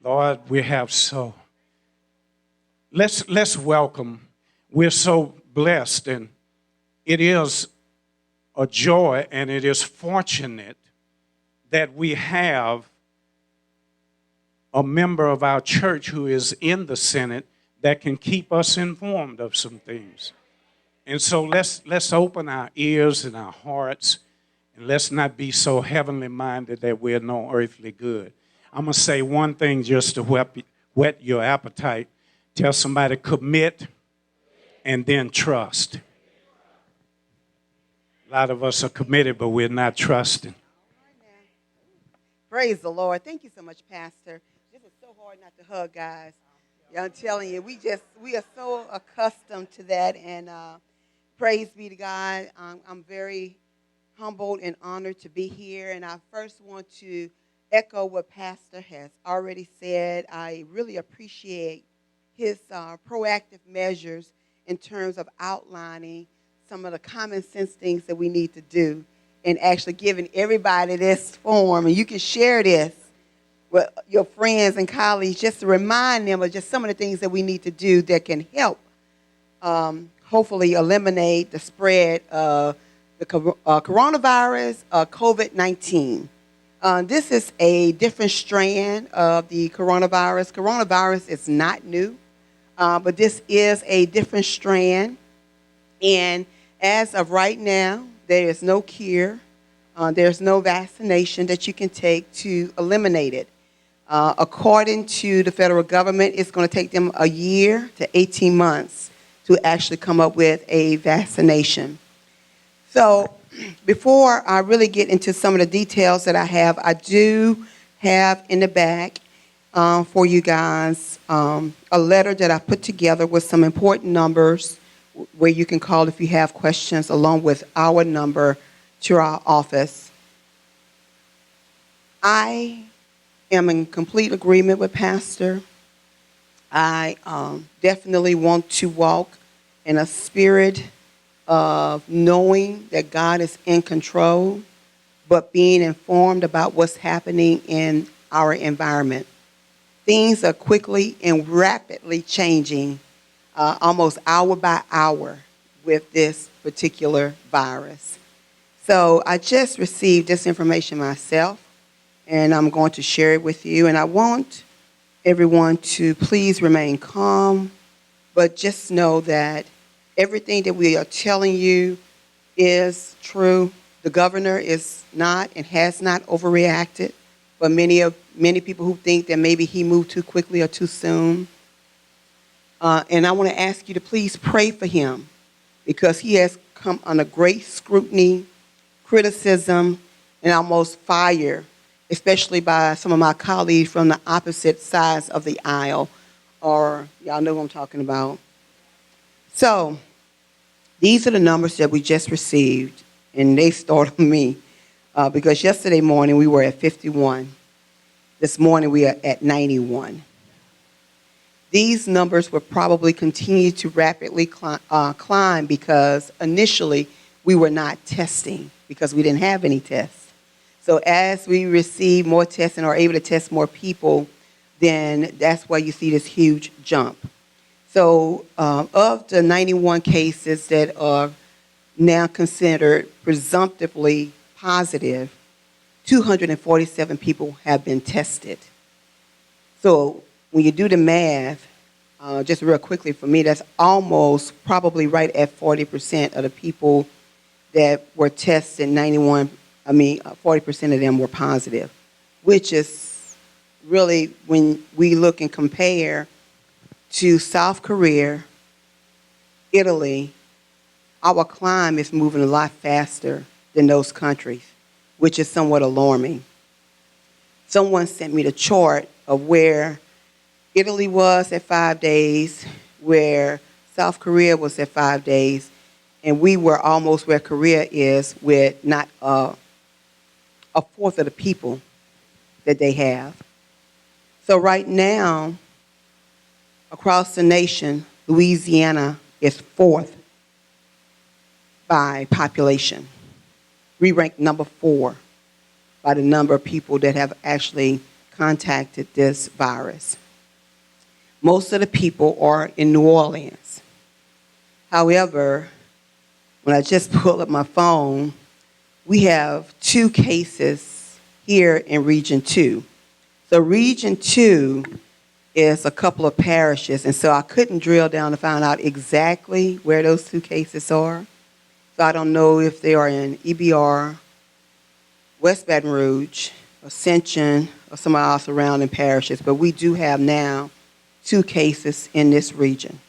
Lord, we have so. Let's welcome. We're so blessed, and it is a joy and it is fortunate that we have a member of our church who is in the Senate that can keep us informed of some things. And so let's open our ears and our hearts, and let's not be so heavenly minded that we're no earthly good. I'm going to say one thing just to whet your appetite. Tell somebody commit and then trust. A lot of us are committed, but we're not trusting. Praise the Lord. Thank you so much, Pastor. This is so hard not to hug, guys. Yeah, I'm telling you, we are so accustomed to that, and praise be to God. I'm very humbled and honored to be here, and I first want to echo what Pastor has already said. I really appreciate his proactive measures in terms of outlining some of the common sense things that we need to do and actually giving everybody this form. And you can share this with your friends and colleagues just to remind them of just some of the things that we need to do that can help hopefully eliminate the spread of the coronavirus, COVID-19. This is a different strand of the coronavirus. Coronavirus is not new, but this is a different strand. And as of right now, there is no cure. There's no vaccination that you can take to eliminate it. According to the federal government, it's going to take them a year to 18 months to actually come up with a vaccination. So before I really get into some of the details that I do have in the back for you guys a letter that I put together with some important numbers where you can call if you have questions, along with our number to our office. I am in complete agreement with Pastor. I definitely want to walk in a spirit of knowing that God is in control, but being informed about what's happening in our environment. Things are quickly and rapidly changing, almost hour by hour, with this particular virus. So I just received this information myself, and I'm going to share it with you. And I want everyone to please remain calm, but just know that everything that we are telling you is true. The governor is not and has not overreacted, but many people who think that maybe he moved too quickly or too soon. And I want to ask you to please pray for him, because he has come under great scrutiny, criticism, and almost fire, especially by some of my colleagues from the opposite sides of the aisle, or y'all know what I'm talking about. So these are the numbers that we just received, and they startled me because yesterday morning we were at 51. This morning we are at 91. These numbers will probably continue to rapidly climb because initially we were not testing because we didn't have any tests. So as we receive more tests and are able to test more people, then that's why you see this huge jump. So of the 91 cases that are now considered presumptively positive, 247 people have been tested. So when you do the math, just real quickly for me, that's almost probably right at 40% of the people that were tested, 40% of them were positive, which is really, when we look and compare to South Korea, Italy, our climb is moving a lot faster than those countries, which is somewhat alarming. Someone sent me the chart of where Italy was at 5 days, where South Korea was at 5 days, and we were almost where Korea is, with not a fourth of the people that they have. So right now, across the nation, Louisiana is fourth by population. We rank number 4 by the number of people that have actually contacted this virus. Most of the people are in New Orleans. However, when I just pulled up my phone, we have 2 cases here in Region 2. So Region 2 is a couple of parishes, and so I couldn't drill down to find out exactly where those 2 cases are. So I don't know if they are in EBR, West Baton Rouge, Ascension, or some of our surrounding parishes, but we do have now 2 cases in this region.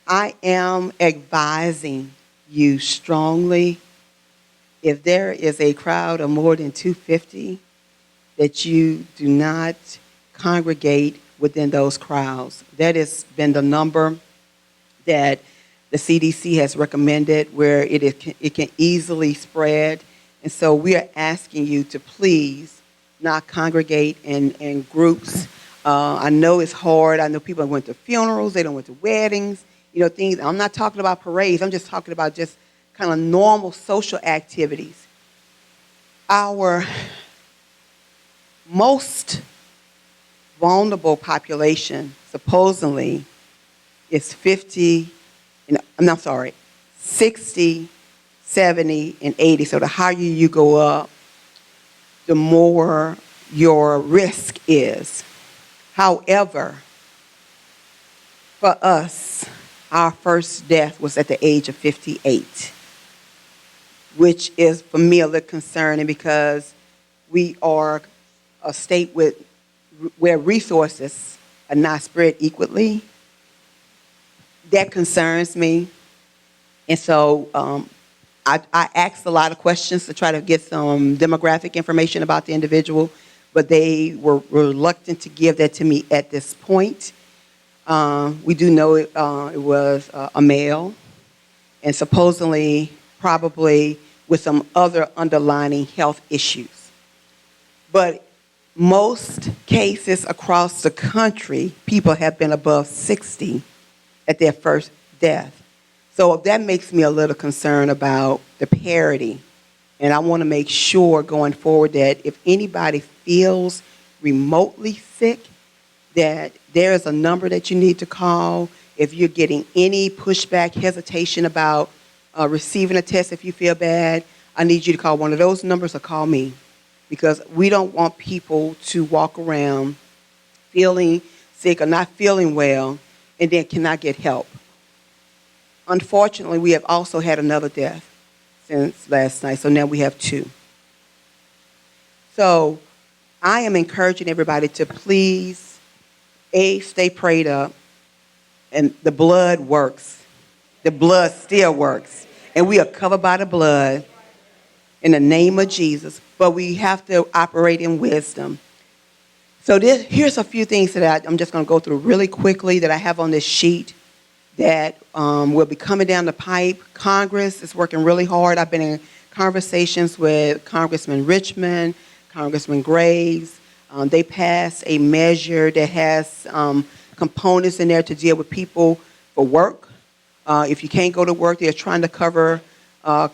I am advising you strongly, if there is a crowd of more than 250, that you do not congregate within those crowds. That has been the number that the CDC has recommended, where it can easily spread. And so we are asking you to please not congregate in groups. I know it's hard. I know people went to funerals, they don't went to weddings, things. I'm not talking about parades. I'm just talking about just kind of normal social activities. Our most vulnerable population supposedly is 60, 70, and 80. So the higher you go up, the more your risk is. However, for us, our first death was at the age of 58, which is for me a little concerning because we are a state where resources are not spread equally. That concerns me. And so I asked a lot of questions to try to get some demographic information about the individual, but they were reluctant to give that to me at this point. We do know it was a male, and supposedly probably with some other underlying health issues. But most cases across the country, people have been above 60 at their first death. So that makes me a little concerned about the parity. And I want to make sure going forward that if anybody feels remotely sick, that there is a number that you need to call. If you're getting any pushback, hesitation about receiving a test, if you feel bad, I need you to call one of those numbers or call me. Because we don't want people to walk around feeling sick or not feeling well and then cannot get help. Unfortunately, we have also had another death since last night, so now we have 2. So I am encouraging everybody to please, stay prayed up, and the blood works. The blood still works, and we are covered by the blood in the name of Jesus, but we have to operate in wisdom. So here's a few things that I'm just going to go through really quickly that I have on this sheet that will be coming down the pipe. Congress is working really hard. I've been in conversations with Congressman Richmond, Congressman Graves. They passed a measure that has components in there to deal with people for work. If you can't go to work, they're trying to cover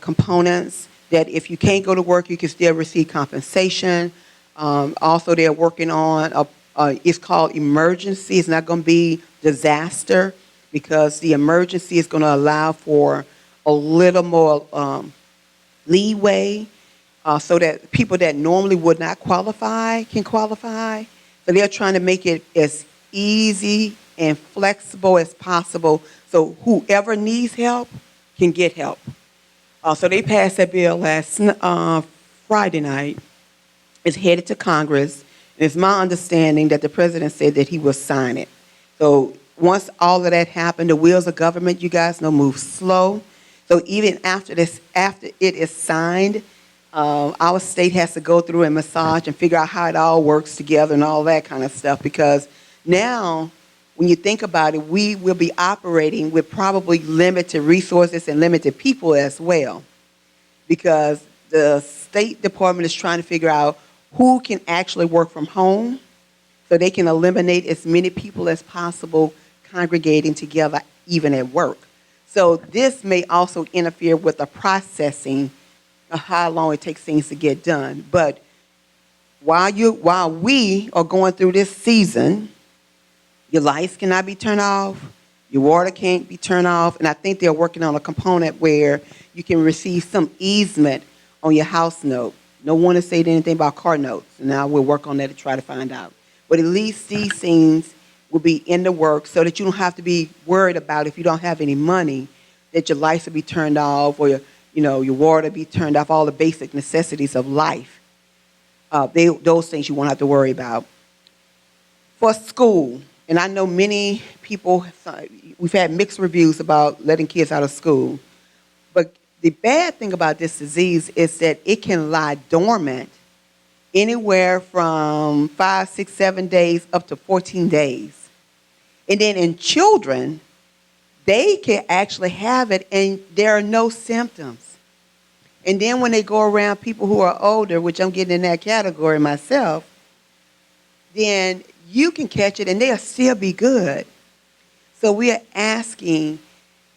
components that if you can't go to work, you can still receive compensation. Also, they're working on, it's called emergency. It's not going to be disaster, because the emergency is going to allow for a little more leeway so that people that normally would not qualify can qualify. So they're trying to make it as easy and flexible as possible so whoever needs help can get help. So they passed that bill last Friday night. It's headed to Congress. And it's my understanding that the president said that he will sign it. So once all of that happened, the wheels of government, you guys know, move slow. So even after it is signed, our state has to go through and massage and figure out how it all works together and all that kind of stuff. Because now, when you think about it, we will be operating with probably limited resources and limited people as well. Because the State Department is trying to figure out who can actually work from home so they can eliminate as many people as possible congregating together even at work. So this may also interfere with the processing of how long it takes things to get done. But while we are going through this season, your lights cannot be turned off, your water can't be turned off, and I think they're working on a component where you can receive some easement on your house note. No one has said anything about car notes, and now we'll work on that to try to find out. But at least these things will be in the works so that you don't have to be worried about if you don't have any money, that your lights will be turned off or your water be turned off, all the basic necessities of life. Those things you won't have to worry about. For school, and I know many people, we've had mixed reviews about letting kids out of school, but the bad thing about this disease is that it can lie dormant anywhere from 5, 6, 7 days up to 14 days. And then in children, they can actually have it and there are no symptoms. And then when they go around people who are older, which I'm getting in that category myself, then you can catch it and they'll still be good. So we are asking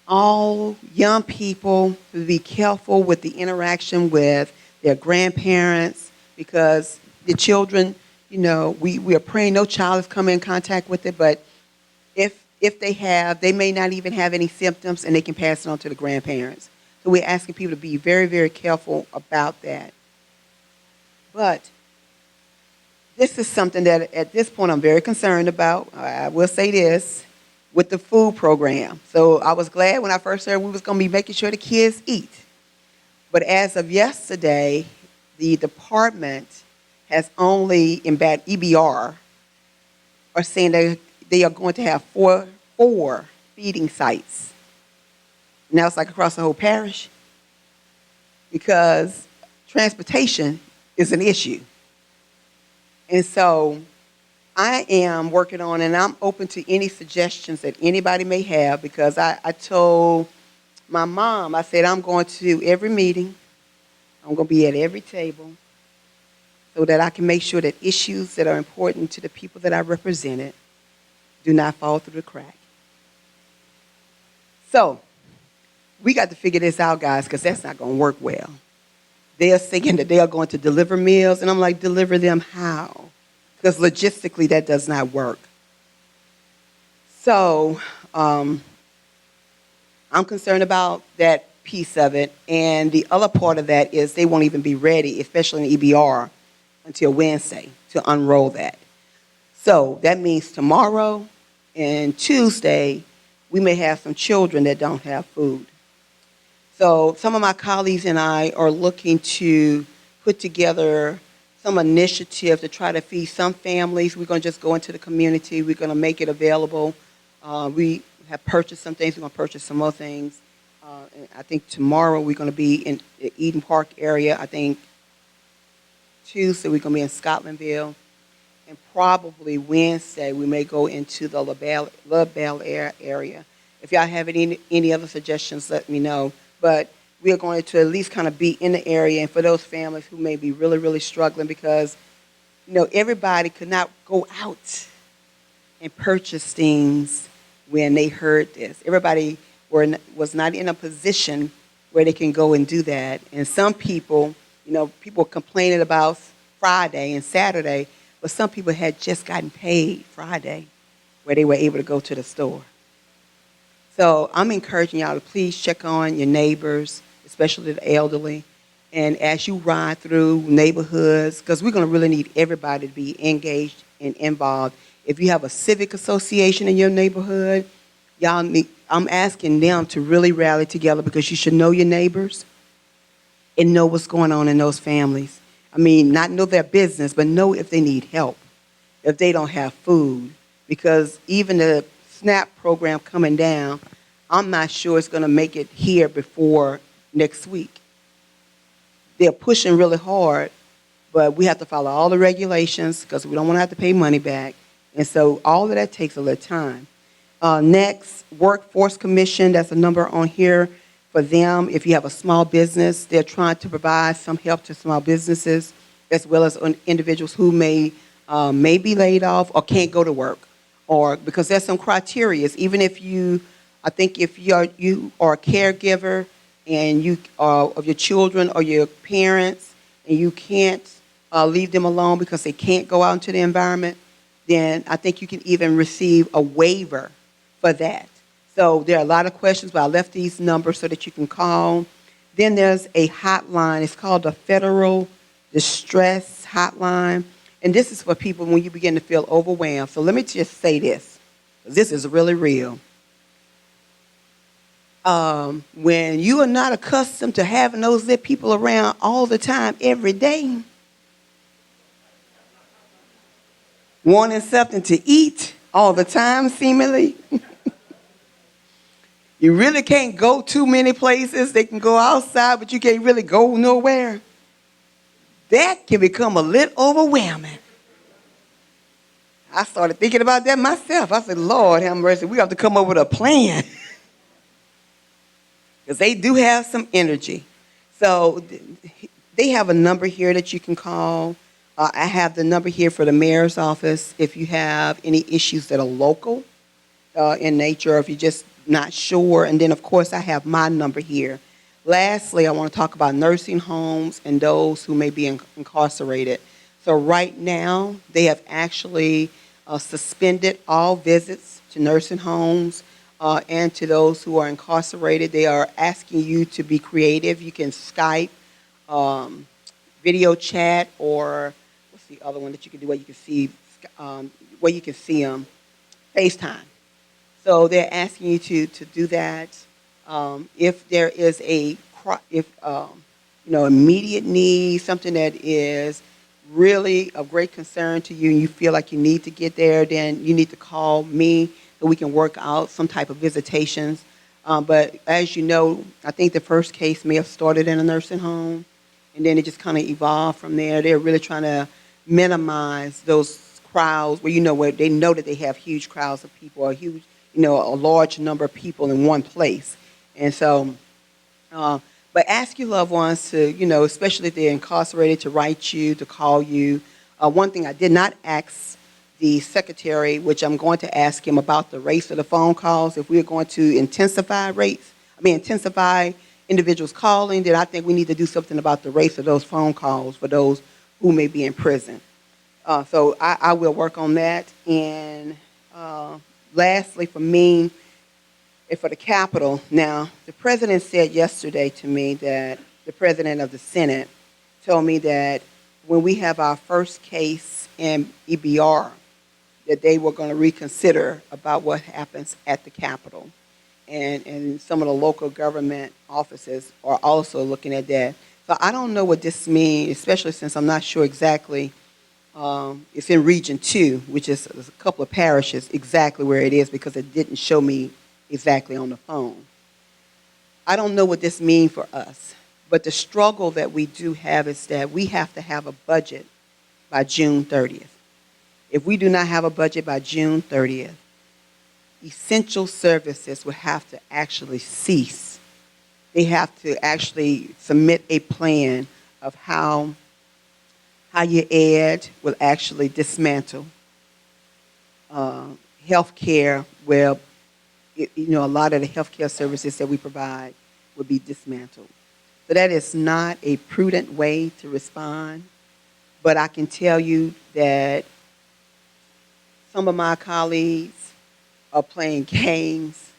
all young people to be careful with the interaction with their grandparents, because the children, we are praying no child has come in contact with it, but if they have, they may not even have any symptoms and they can pass it on to the grandparents. So we're asking people to be very, very careful about that. But this is something that at this point I'm very concerned about. I will say this, with the food program. So I was glad when I first heard we was going to be making sure the kids eat. But as of yesterday, the department has only, in bad EBR, are saying that they are going to have four feeding sites. Now it's like across the whole parish, because transportation is an issue. And so I am working on, and I'm open to any suggestions that anybody may have, because I told my mom, I said, I'm going to every meeting, I'm going to be at every table, so that I can make sure that issues that are important to the people that I represented do not fall through the crack. So we got to figure this out, guys, because that's not going to work well. They are saying that they are going to deliver meals, and I'm like, deliver them how? Because logistically, that does not work. So I'm concerned about that piece of it, and the other part of that is they won't even be ready, especially in EBR, until Wednesday to unroll that. So that means tomorrow and Tuesday, we may have some children that don't have food. So some of my colleagues and I are looking to put together some initiative to try to feed some families. We're going to just go into the community. We're going to make it available. We have purchased some things. We're going to purchase some more things. And I think tomorrow we're going to be in the Eden Park area. I think Tuesday we're going to be in Scotlandville. And probably Wednesday we may go into the LaBelle area. If y'all have any other suggestions, let me know. But we are going to at least kind of be in the area, and for those families who may be really, really struggling, because, everybody could not go out and purchase things when they heard this. Everybody was not in a position where they can go and do that. And some people, people complaining about Friday and Saturday, but some people had just gotten paid Friday where they were able to go to the store. So I'm encouraging y'all to please check on your neighbors, especially the elderly. And as you ride through neighborhoods, because we're going to really need everybody to be engaged and involved. If you have a civic association in your neighborhood, I'm asking them to really rally together, because you should know your neighbors and know what's going on in those families. I mean, not know their business, but know if they need help, if they don't have food. Because even the SNAP program coming down, I'm not sure it's going to make it here before next week. They're pushing really hard, but we have to follow all the regulations because we don't want to have to pay money back. And so all of that takes a little time. Next, Workforce Commission, that's a number on here for them. If you have a small business, they're trying to provide some help to small businesses, as well as individuals who may be laid off or can't go to work. Or because there's some criteria. Even if I think if you are a caregiver and you are of your children or your parents, and you can't leave them alone because they can't go out into the environment, then I think you can even receive a waiver for that. So there are a lot of questions, but I left these numbers so that you can call. Then there's a hotline. It's called the Federal Distress Hotline. And this is for people when you begin to feel overwhelmed. So let me just say this. This is really real. When you are not accustomed to having those people around all the time, every day, wanting something to eat all the time, seemingly, you really can't go too many places. They can go outside, but you can't really go nowhere. That can become a little overwhelming. I started thinking about that myself. I said, Lord have mercy, we have to come up with a plan. Because they do have some energy. So they have a number here that you can call. I have the number here for the mayor's office if you have any issues that are local in nature, or if you're just not sure. And then, of course, I have my number here. Lastly, I want to talk about nursing homes and those who may be incarcerated. So right now, they have actually suspended all visits to nursing homes and to those who are incarcerated. They are asking you to be creative. You can Skype, video chat, or what's the other one that you can do where you can see them, FaceTime. So they're asking you to do that. If there is immediate need, something that is really of great concern to you and you feel like you need to get there, then you need to call me so we can work out some type of visitations. But as you know, I think the first case may have started in a nursing home, and then it just kind of evolved from there. They're really trying to minimize those crowds where they know that they have huge crowds of people, or a large number of people in one place. And so, but ask your loved ones to, especially if they're incarcerated, to write you, to call you. One thing I did not ask the secretary, which I'm going to ask him about the rates of the phone calls. If we're going to intensify individuals calling, then I think we need to do something about the rates of those phone calls for those who may be in prison. So I will work on that. And lastly, for me, and for the Capitol, now, the president said yesterday to me that the president of the Senate told me that when we have our first case in EBR, that they were going to reconsider about what happens at the Capitol. And some of the local government offices are also looking at that. So I don't know what this means, especially since I'm not sure exactly. It's in Region 2, which is a couple of parishes, exactly where it is, because it didn't show me exactly on the phone. I don't know what this means for us, but the struggle that we do have is that we have to have a budget by June 30th. If we do not have a budget by June 30th, essential services will have to actually cease. They have to actually submit a plan of how higher ed will actually dismantle. Healthcare, where a lot of the healthcare services that we provide will be dismantled. So that is not a prudent way to respond. But I can tell you that some of my colleagues are playing games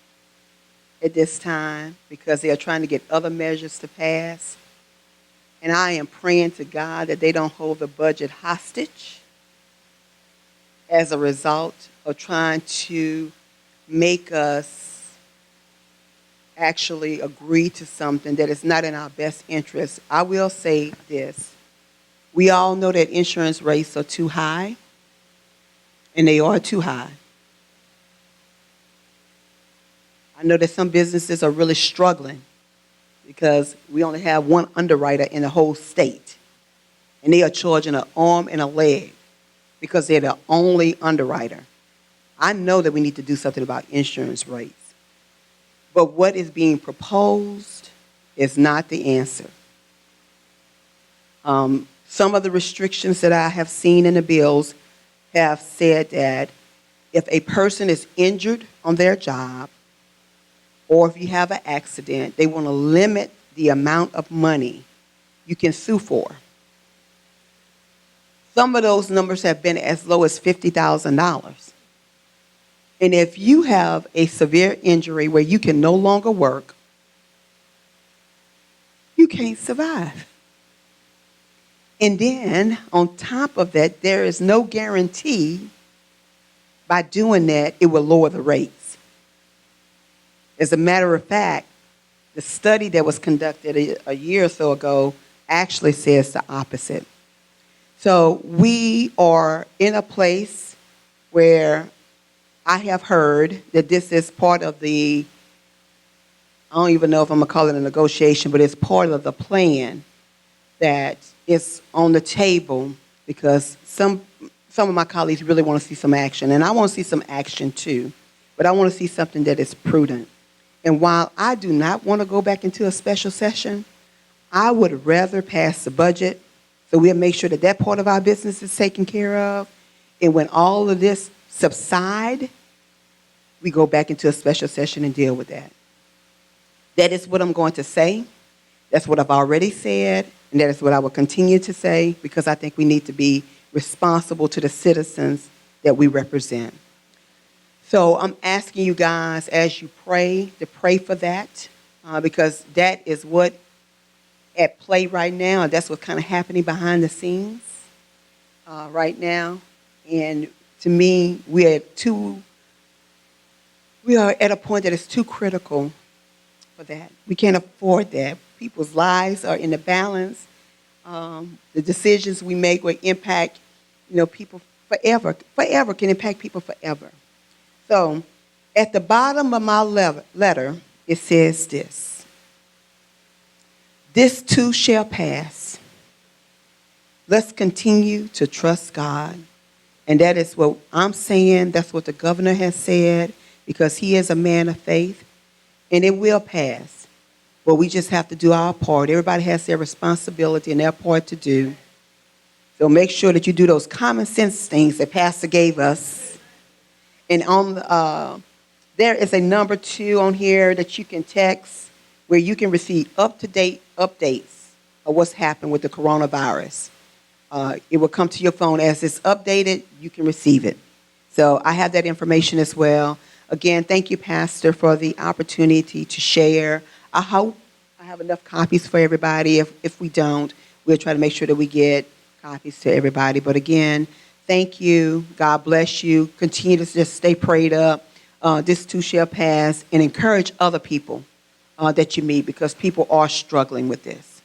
at this time because they are trying to get other measures to pass. And I am praying to God that they don't hold the budget hostage as a result of trying to make us actually agree to something that is not in our best interest. I will say this. We all know that insurance rates are too high, and they are too high. I know that some businesses are really struggling because we only have one underwriter in the whole state, and they are charging an arm and a leg because they're the only underwriter. I know that we need to do something about insurance rates, but what is being proposed is not the answer. Some of the restrictions that I have seen in the bills have said that if a person is injured on their job, or if you have an accident, they want to limit the amount of money you can sue for. Some of those numbers have been as low as $50,000. And if you have a severe injury where you can no longer work, you can't survive. And then on top of that, there is no guarantee by doing that it will lower the rates. As a matter of fact, the study that was conducted a year or so ago actually says the opposite. So we are in a place where I have heard that this is part of the, I don't even know if I'm going to call it a negotiation, but it's part of the plan that is on the table, because some of my colleagues really want to see some action, and I want to see some action too, but I want to see something that is prudent. And while I do not want to go back into a special session, I would rather pass the budget so we'll make sure that that part of our business is taken care of, and when all of this subside, we go back into a special session and deal with that. That is what I'm going to say. That's what I've already said, and that is what I will continue to say, because I think we need to be responsible to the citizens that we represent. So I'm asking you guys, as you pray, to pray for that, because that is what at play right now, and that's what's kind of happening behind the scenes right now. And to me, we are at a point that is too critical for that. We can't afford that. People's lives are in the balance. The decisions we make will impact, people forever. Forever can impact people forever. So, at the bottom of my letter, it says this: "This too shall pass. Let's continue to trust God." And that is what I'm saying. That's what the governor has said, because he is a man of faith. And it will pass. But we just have to do our part. Everybody has their responsibility and their part to do. So make sure that you do those common sense things that Pastor gave us. And on there is a number 2 on here that you can text, where you can receive up-to-date updates of what's happened with the coronavirus. It will come to your phone as it's updated. You can receive it. So I have that information as well. Again, thank you, Pastor, for the opportunity to share. I hope I have enough copies for everybody. If we don't, we'll try to make sure that we get copies to everybody. But again, thank you. God bless you. Continue to just stay prayed up. This too shall pass, and encourage other people that you meet, because people are struggling with this.